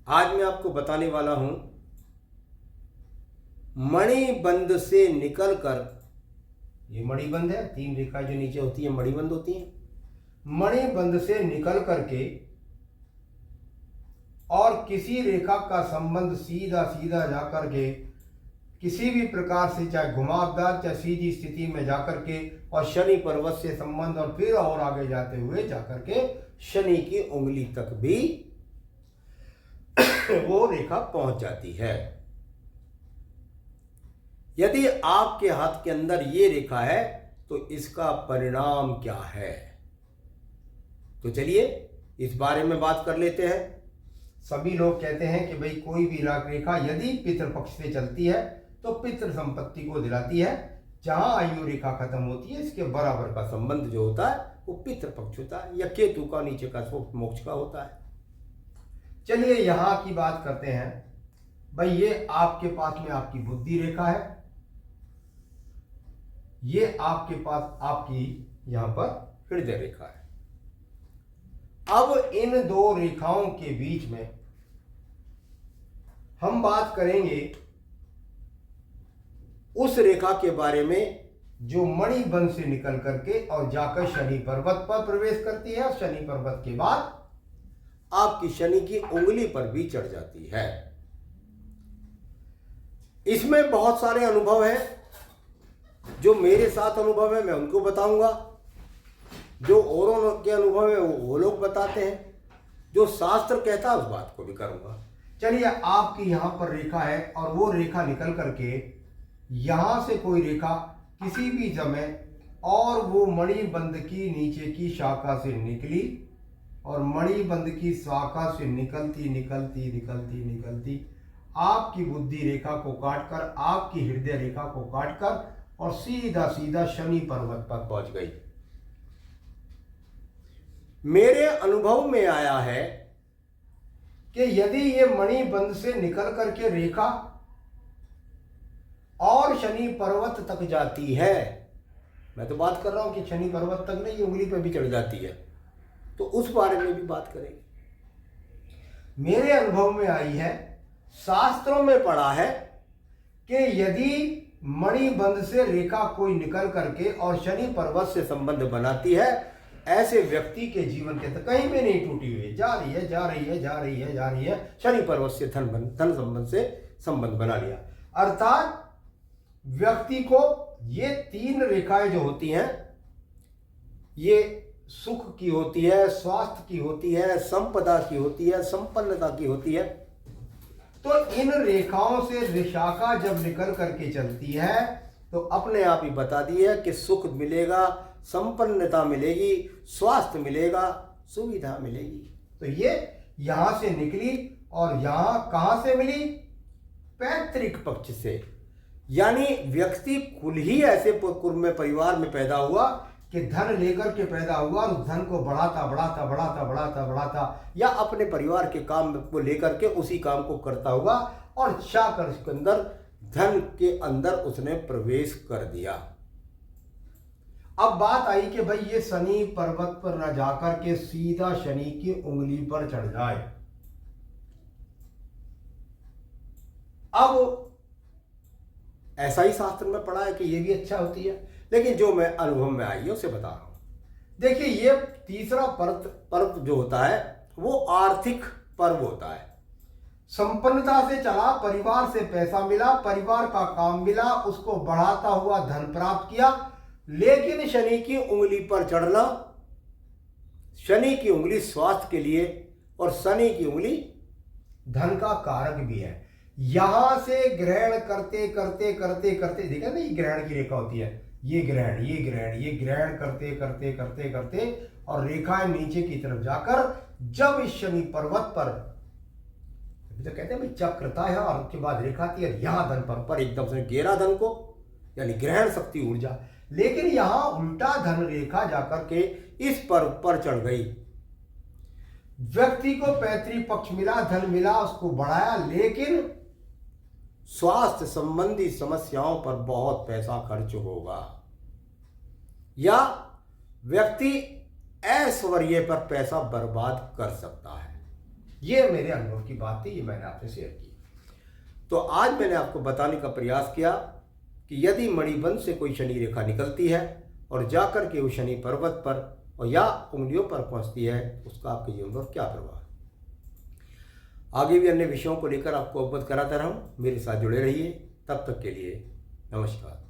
आज मैं आपको बताने वाला हूं मणिबंध से निकलकर, ये मणिबंध है, 3 रेखा जो नीचे होती है मणिबंध होती है। मणिबंध से निकल करके और किसी रेखा का संबंध सीधा सीधा जाकर के किसी भी प्रकार से, चाहे घुमावदार चाहे सीधी स्थिति में जाकर के, और शनि पर्वत से संबंध, और फिर और आगे जाते हुए जाकर के शनि की उंगली तक भी वो रेखा पहुंच जाती है। यदि आपके हाथ के अंदर ये रेखा है तो इसका परिणाम क्या है, तो चलिए इस बारे में बात कर लेते हैं। सभी लोग कहते हैं कि भाई कोई भी रेखा यदि पितृपक्ष से चलती है तो पितृ संपत्ति को दिलाती है। जहां आयु रेखा खत्म होती है इसके बराबर का संबंध जो होता है वो पितृपक्ष होता है, या केतु का नीचे का मोक्ष का होता है। चलिए यहां की बात करते हैं। भाई ये आपके पास में आपकी बुद्धि रेखा है, ये आपके पास आपकी यहां पर हृदय रेखा है। अब इन दो रेखाओं के बीच में हम बात करेंगे उस रेखा के बारे में जो मणिबंध से निकल करके और जाकर शनि पर्वत पर प्रवेश करती है, और शनि पर्वत के बाद आपकी शनि की उंगली पर भी चढ़ जाती है। इसमें बहुत सारे अनुभव हैं। जो मेरे साथ अनुभव है मैं उनको बताऊंगा, जो औरों के अनुभव है वो लोग बताते हैं, जो शास्त्र कहता है उस बात को भी करूंगा। चलिए आपकी यहां पर रेखा है और वो रेखा निकल करके यहां से कोई रेखा किसी भी समय, और वो मणिबंध की नीचे की शाखा से निकली, और मणिबंध की शाखा से निकलती निकलती निकलती निकलती आपकी बुद्धि रेखा को काटकर, आपकी हृदय रेखा को काटकर, और सीधा सीधा शनि पर्वत पर पहुंच गई। मेरे अनुभव में आया है कि यदि ये मणिबंध से निकल करके रेखा और शनि पर्वत तक जाती है, मैं तो बात कर रहा हूं कि शनि पर्वत तक नहीं, उंगली पे भी चढ़ जाती है, तो उस बारे में भी बात करेंगे। मेरे अनुभव में आई है, शास्त्रों में पढ़ा है कि यदि मणिबंध से रेखा कोई निकल करके और शनि पर्वत से संबंध बनाती है, ऐसे व्यक्ति के जीवन के कहीं में नहीं टूटी हुई, जा रही है जा रही है जा रही है जा रही है, शनि पर्वत से धन संबंध से संबंध बना लिया। अर्थात व्यक्ति को ये 3 रेखाएं जो होती हैं, ये सुख की होती है, स्वास्थ्य की होती है, संपदा की होती है, संपन्नता की होती है। तो इन रेखाओं से विशाखा जब निकल करके चलती है तो अपने आप ही बता दिया कि सुख मिलेगा, संपन्नता मिलेगी, स्वास्थ्य मिलेगा, सुविधा मिलेगी। तो ये यहां से निकली, और यहां कहां से मिली? पैतृक पक्ष से। यानी व्यक्ति कुल ही ऐसे कुल में परिवार में पैदा हुआ कि धन लेकर के पैदा हुआ, और उस धन को बढ़ाता बढ़ाता बढ़ाता बढ़ाता बढ़ाता, या अपने परिवार के काम को लेकर के उसी काम को करता हुआ, और जाकर उसके अंदर धन के अंदर उसने प्रवेश कर दिया। अब बात आई कि भाई ये शनि पर्वत पर न जाकर के सीधा शनि की उंगली पर चढ़ जाए। अब ऐसा ही शास्त्र में पढ़ा है कि ये भी अच्छा होती है, लेकिन जो मैं अनुभव में आई है उसे बता रहा हूं। देखिए ये तीसरा पर्व जो होता है वो आर्थिक पर्व होता है। संपन्नता से चला, परिवार से पैसा मिला, परिवार का काम मिला, उसको बढ़ाता हुआ धन प्राप्त किया, लेकिन शनि की उंगली पर चढ़ना, शनि की उंगली स्वास्थ्य के लिए, और शनि की उंगली धन का कारक भी है। यहां से ग्रहण करते करते करते करते, देखा ना ये ग्रहण की रेखा होती है, ये ग्रहण ये ग्रहण ये ग्रहण करते करते करते करते, और रेखाएं नीचे की तरफ जाकर जब इस शनि पर्वत पर, तो कहते हैं भाई चक्रता है और उसके बाद रेखा आती है, यहां धन पर एकदम से घेरा धन को, यानी ग्रहण शक्ति ऊर्जा। लेकिन यहां उल्टा धन रेखा जाकर के इस पर्व पर चढ़ गई। व्यक्ति को पैतृक पक्ष मिला, धन मिला, उसको बढ़ाया, लेकिन स्वास्थ्य संबंधी समस्याओं पर बहुत पैसा खर्च होगा, या व्यक्ति ऐश्वर्य पर पैसा बर्बाद कर सकता है। ये मेरे अनुभव की बात थी, ये मैंने आपसे शेयर की। तो आज मैंने आपको बताने का प्रयास किया कि यदि मणिबंध से कोई शनि रेखा निकलती है और जाकर के वो शनि पर्वत पर और या उंगलियों पर पहुंचती है, उसका आपके जीवन पर क्या प्रभाव है। आगे भी अन्य विषयों को लेकर आपको अवगत कराता रहूं। मेरे साथ जुड़े रहिए। तब तक के लिए नमस्कार।